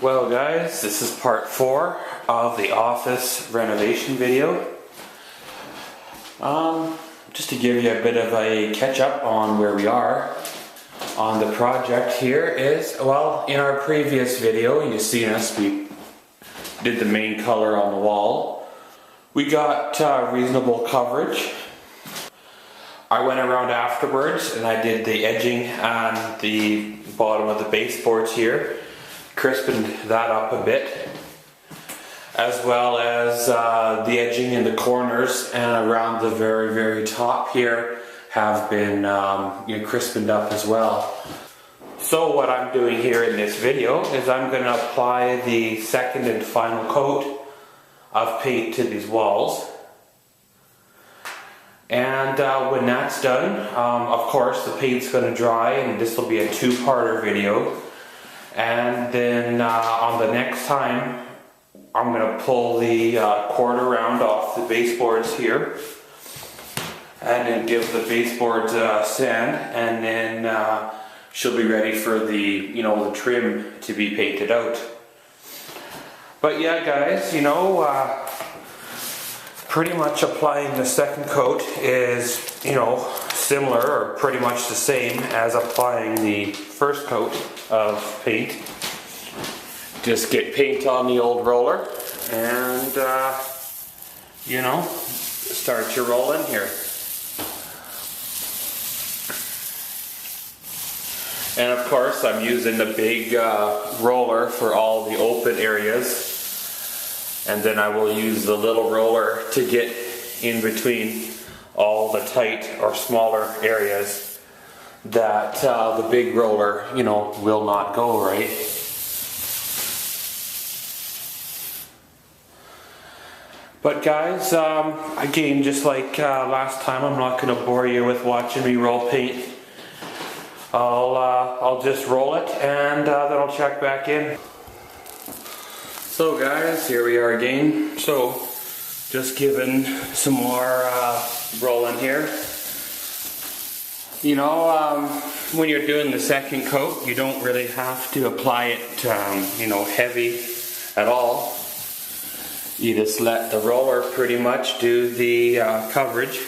Well guys, this is part 4 of the office renovation video. Just to give you a bit of a catch up on where we are on the project here is, well, in our previous video, you've seen us, we did the main color on the wall. We got reasonable coverage. I went around afterwards and I did the edging on the bottom of the baseboards here, crispened that up a bit, as well as the edging in the corners and around the very top here have been crispened up as well. So what I'm doing here in this video is I'm going to apply the second and final coat of paint to these walls. And when that's done, of course the paint's going to dry, and this will be a two-parter video. And then on the next time, I'm going to pull the quarter round off the baseboards here, and then give the baseboards sand, and then she'll be ready for the the trim to be painted out. But yeah, guys, pretty much applying the second coat is similar or pretty much the same as applying the first coat of paint. Just get paint on the old roller and start your roll in here. And of course I'm using the big roller for all the open areas, and then I will use the little roller to get in between all the tight or smaller areas that the big roller will not go right. But guys, again, just like last time, I'm not going to bore you with watching me roll paint. I'll just roll it and then I'll check back in. So guys, here we are again. So just giving some more rolling here. When you're doing the second coat, you don't really have to apply it heavy at all. You just let the roller pretty much do the coverage.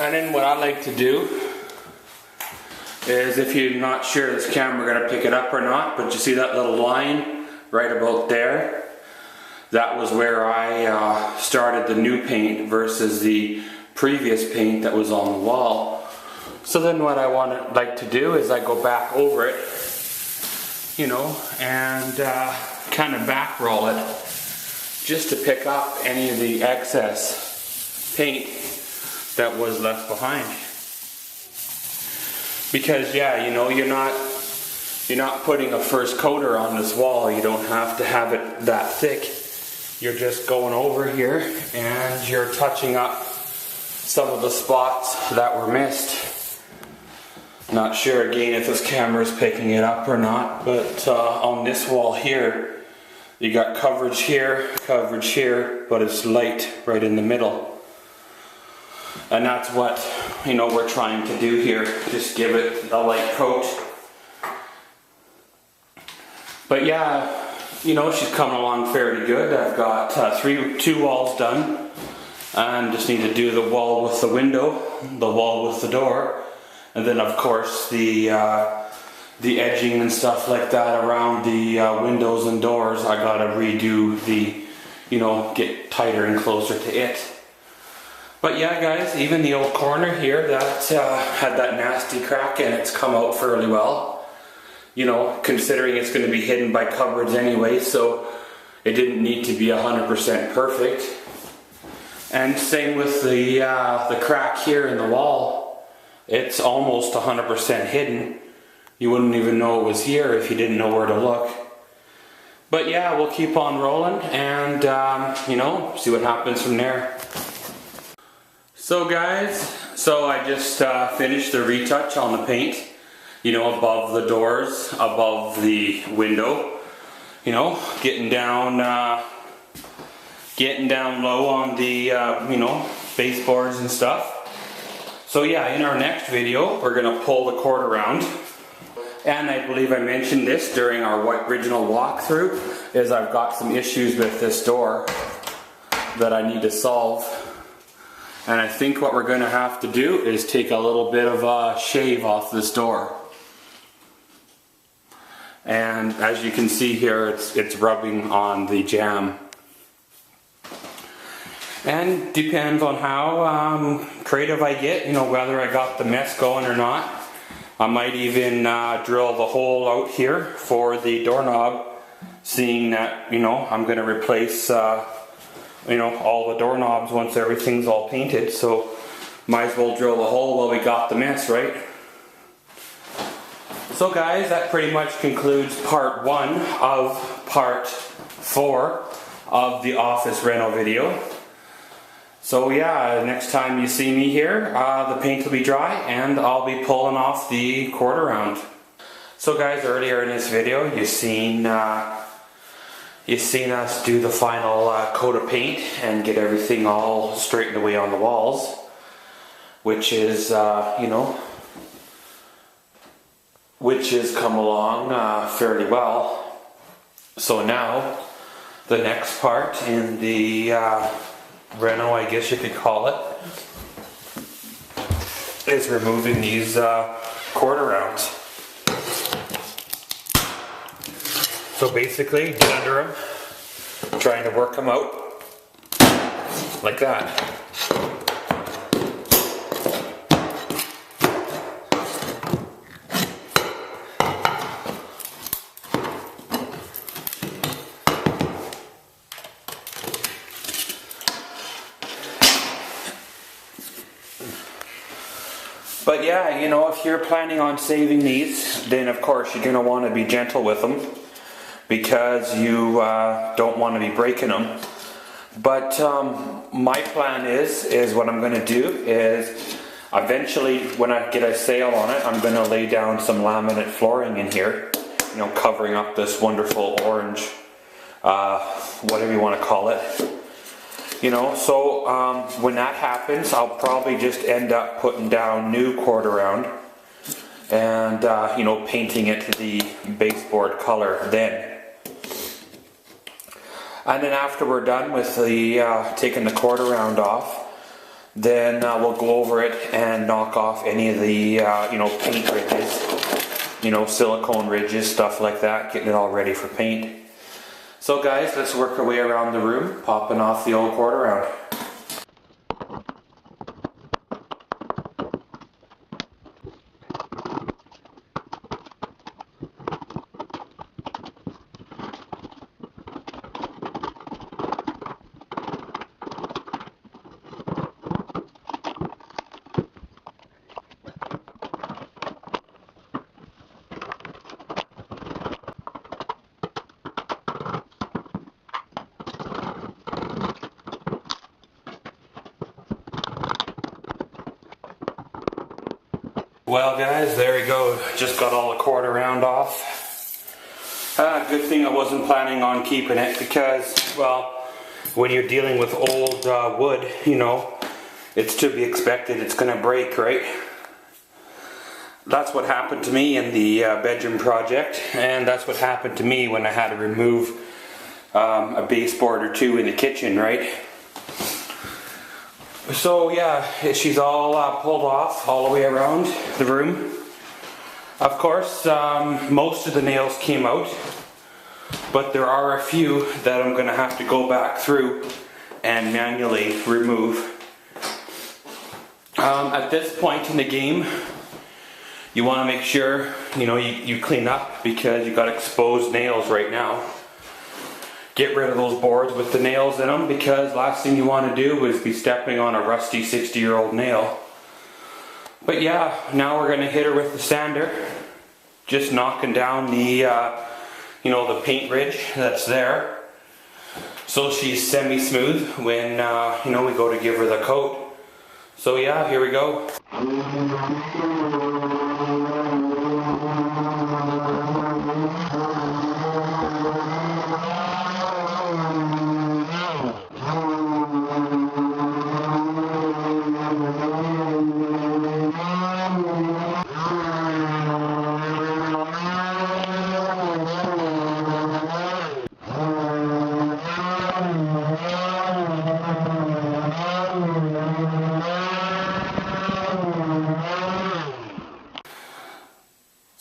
And then what I like to do is, if you're not sure this camera gonna pick it up or not, but you see that little line right about there? That was where I started the new paint versus the previous paint that was on the wall. So then what I like to do is I go back over it, and kind of back roll it just to pick up any of the excess paint that was left behind. Because you're not putting a first coater on this wall. You don't have to have it that thick. You're just going over here and you're touching up some of the spots that were missed. Not sure again if this camera is picking it up or not, but on this wall here, you got coverage here, but it's light right in the middle. And that's what we're trying to do here. Just give it a light coat. But yeah, she's coming along fairly good. I've got two walls done, and just need to do the wall with the window, the wall with the door, and then of course the edging and stuff like that around the windows and doors. I gotta redo the, get tighter and closer to it. But yeah, guys, even the old corner here that had that nasty crack in it's come out fairly well. Considering it's going to be hidden by cupboards anyway, so it didn't need to be 100% perfect. And same with the crack here in the wall. It's almost 100% hidden. You wouldn't even know it was here if you didn't know where to look. But yeah, we'll keep on rolling and see what happens from there. So guys, I just finished the retouch on the paint, above the doors, above the window, getting down low on the, baseboards and stuff. So yeah, in our next video, we're going to pull the cord around And I believe I mentioned this during our original walkthrough, is I've got some issues with this door that I need to solve. And I think what we're going to have to do is take a little bit of a shave off this door. And as you can see here, it's rubbing on the jamb. And depends on how creative I get, you know, whether I got the mess going or not. I might even drill the hole out here for the doorknob, seeing that, you know, I'm going to replace, you know, all the doorknobs once everything's all painted. So might as well drill the hole while we got the mess, right? So guys, that pretty much concludes part 1 of part 4 of the office reno video. So yeah, next time you see me here, the paint will be dry and I'll be pulling off the quarter round. So guys, earlier in this video, you seen us do the final coat of paint and get everything all straightened away on the walls, which is, you know, which has come along fairly well. So now, the next part in the reno, I guess you could call it, is removing these quarter rounds. So basically, get under them, trying to work them out like that. But yeah, you know, if you're planning on saving these, then of course you're going to want to be gentle with them, because you don't want to be breaking them. But my plan is what I'm going to do is, eventually when I get a sale on it, I'm going to lay down some laminate flooring in here, you know, covering up this wonderful orange, whatever you want to call it. You know, so when that happens, I'll probably just end up putting down new quarter round and, you know, painting it to the baseboard color then. And then after we're done with the taking the quarter round off, then we'll go over it and knock off any of the, you know, paint ridges, you know, silicone ridges, stuff like that, getting it all ready for paint. So guys, let's work our way around the room, popping off the old quarter round. Well guys, there we go. Just got all the quarter round off. Good thing I wasn't planning on keeping it, because, well, when you're dealing with old wood, you know, it's to be expected it's going to break, right? That's what happened to me in the bedroom project, and that's what happened to me when I had to remove a baseboard or two in the kitchen, right? So yeah, she's all pulled off all the way around the room. Of course, most of the nails came out, but there are a few that I'm going to have to go back through and manually remove. At this point in the game, you want to make sure, you know, you clean up, because you got exposed nails right now. Get rid of those boards with the nails in them, because last thing you want to do is be stepping on a rusty 60-year-old nail. But yeah, now we're going to hit her with the sander, just knocking down the, you know, the paint ridge that's there, so she's semi-smooth when, you know, we go to give her the coat. So yeah, here we go.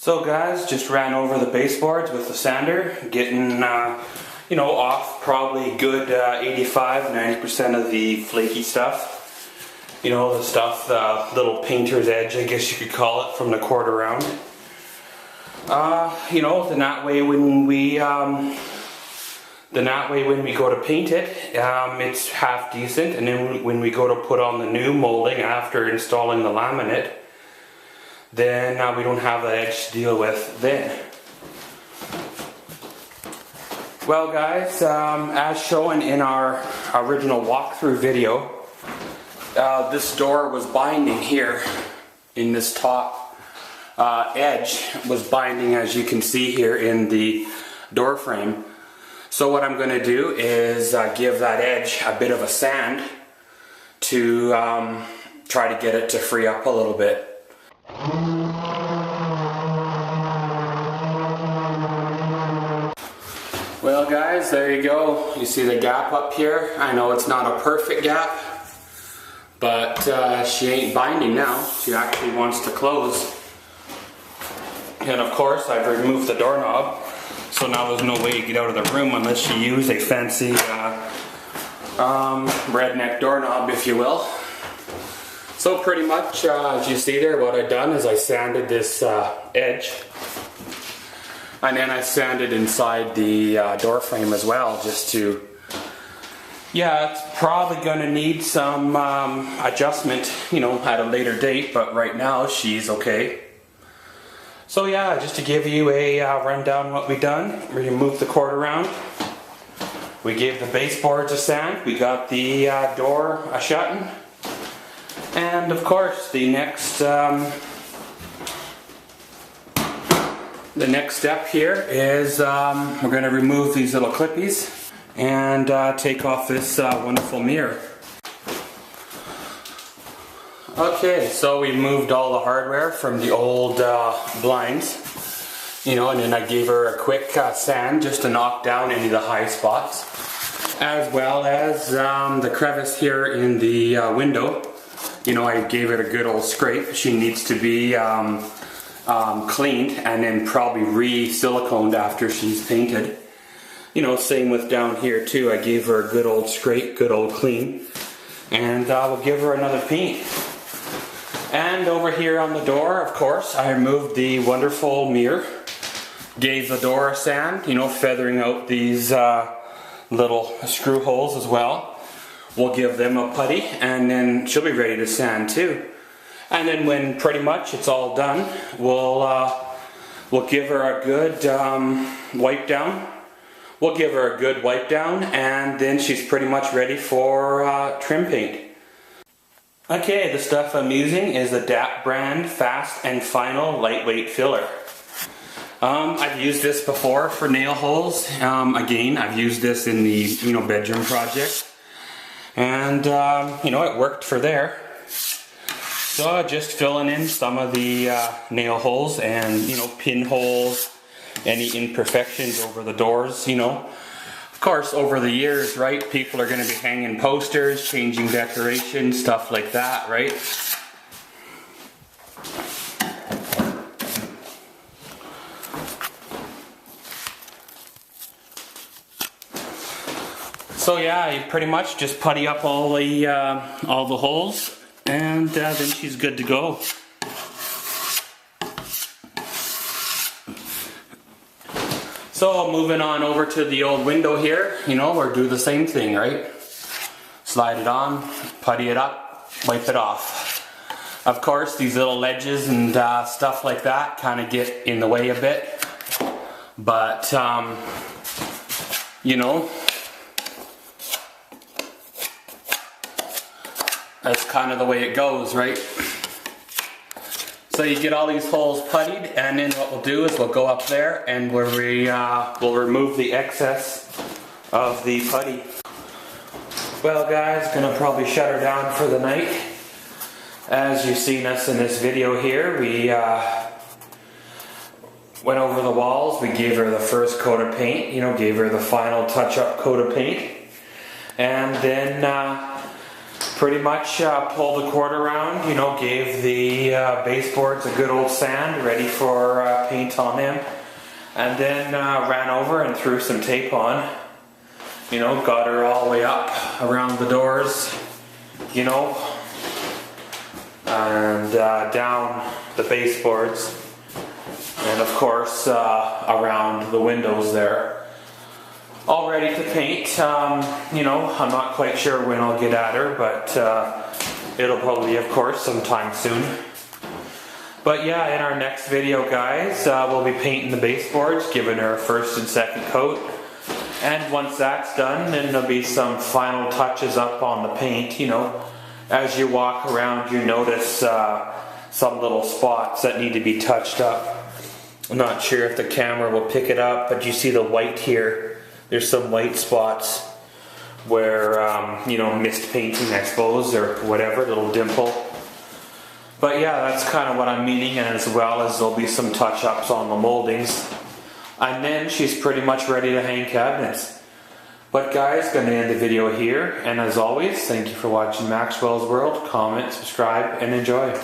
So guys, just ran over the baseboards with the sander, getting you know, off probably good 85-90% of the flaky stuff. You know, the stuff, the little painter's edge, I guess you could call it, from the quarter round. You know, then that way when we go to paint it, it's half decent, and then when we go to put on the new molding after installing the laminate, then we don't have that edge to deal with then. Well guys, as shown in our original walkthrough video, this door was binding here in this top edge, was binding, as you can see here in the door frame. So what I'm going to do is give that edge a bit of a sand to try to get it to free up a little bit. Well guys, there you go. You see the gap up here? I know it's not a perfect gap, but she ain't binding now. She actually wants to close. And of course I've removed the doorknob, so now there's no way to get out of the room unless you use a fancy redneck doorknob, if you will. So pretty much, as you see there, what I've done is I sanded this edge, and then I sanded inside the door frame as well, just to, yeah, it's probably going to need some adjustment, you know, at a later date, but right now she's okay. So yeah, just to give you a rundown what we've done, we removed the quarter round, we gave the baseboards a sand, we got the door a shutting, and of course the next step here is we're going to remove these little clippies and take off this wonderful mirror. Okay, so we moved all the hardware from the old blinds, you know, and then I gave her a quick sand just to knock down any of the high spots, as well as the crevice here in the window. You know, I gave it a good old scrape. She needs to be cleaned and then probably re-siliconed after she's painted. You know, same with down here too. I gave her a good old scrape, good old clean, and we'll give her another paint. And over here on the door, of course, I removed the wonderful mirror, gave the door a sand, you know, feathering out these little screw holes as well. We'll give them a putty, and then she'll be ready to sand too. And then when pretty much it's all done, we'll give her a good wipe down. We'll give her a good wipe down, and then she's pretty much ready for trim paint. Okay, the stuff I'm using is the DAP brand Fast and Final Lightweight Filler. I've used this before for nail holes. Again, I've used this in the bedroom project, and you know, it worked for there. So just filling in some of the nail holes and, you know, pinholes, any imperfections over the doors, you know. Of course, over the years, right, people are going to be hanging posters, changing decorations, stuff like that, right? So yeah, you pretty much just putty up all the holes, and then she's good to go. So moving on over to the old window here, you know, we'll do the same thing, right? Slide it on, putty it up, wipe it off. Of course, these little ledges and stuff like that kind of get in the way a bit, but you know, that's kind of the way it goes, right? So you get all these holes puttied, and then what we'll do is we'll go up there and we'll remove the excess of the putty. Well guys, gonna probably shut her down for the night. As you've seen us in this video here, we went over the walls, we gave her the first coat of paint, you know, gave her the final touch-up coat of paint, and then pretty much pulled the cord around, you know, gave the baseboards a good old sand, ready for paint on them. And then ran over and threw some tape on. You know, got her all the way up around the doors, you know, and down the baseboards, and of course around the windows there. All ready to paint. You know, I'm not quite sure when I'll get at her, but it'll probably, of course, sometime soon. But yeah, in our next video, guys, we'll be painting the baseboards, giving her a first and second coat. And once that's done, then there'll be some final touches up on the paint. You know, as you walk around, you notice some little spots that need to be touched up. I'm not sure if the camera will pick it up, but you see the white here. There's some white spots where, you know, missed painting, I suppose, or whatever, little dimple. But yeah, that's kind of what I'm meaning, and as well as there'll be some touch-ups on the moldings. And then she's pretty much ready to hang cabinets. But guys, going to end the video here, and as always, thank you for watching Maxwell's World. Comment, subscribe, and enjoy.